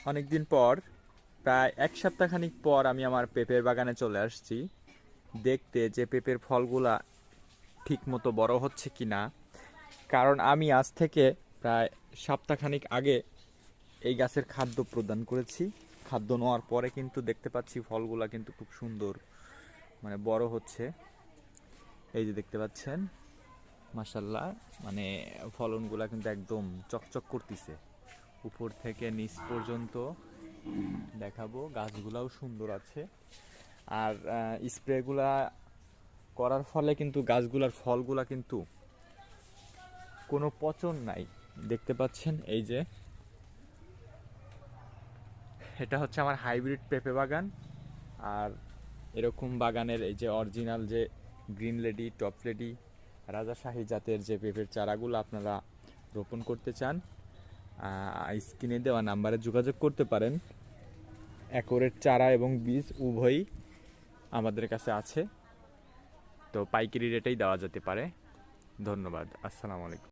অনেক দিন পর, প্রায় এক সপ্তাহখানিক পর আমি আমার পেঁপের বাগানে চলে আসছি দেখতে যে পেঁপের ফলগুলা ঠিক মতো বড় হচ্ছে কি না। কারণ আমি আজ থেকে প্রায় সপ্তাহখানিক আগে এই গাছের খাদ্য প্রদান করেছি। খাদ্য নেওয়ার পরে কিন্তু দেখতে পাচ্ছি ফলগুলা কিন্তু খুব সুন্দর, মানে বড় হচ্ছে। এই যে দেখতে পাচ্ছেন, মাশাল্লাহ, মানে ফলনগুলা কিন্তু একদম চকচক করতেছে উপর থেকে নিচ পর্যন্ত। দেখাবো, গাছগুলাও সুন্দর আছে। আর স্প্রেগুলা করার ফলে কিন্তু গাছগুলার ফলগুলা কিন্তু কোনো পচন নাই। দেখতে পাচ্ছেন, এই যে এটা হচ্ছে আমার হাইব্রিড পেঁপে বাগান। আর এরকম বাগানের এই যে অরিজিনাল যে গ্রিন লেডি, টপ লেডি, রাজাশাহী জাতের যে পেঁপের চারাগুলো আপনারা রোপণ করতে চান, স্ক্রিনে দেওয়া নাম্বারে যোগাযোগ করতে পারেন। একরের চারা এবং বীজ উভয়ই আমাদের কাছে আছে, তো পাইকারি রেটেই দেওয়া যেতে পারে। ধন্যবাদ। আসসালামু আলাইকুম।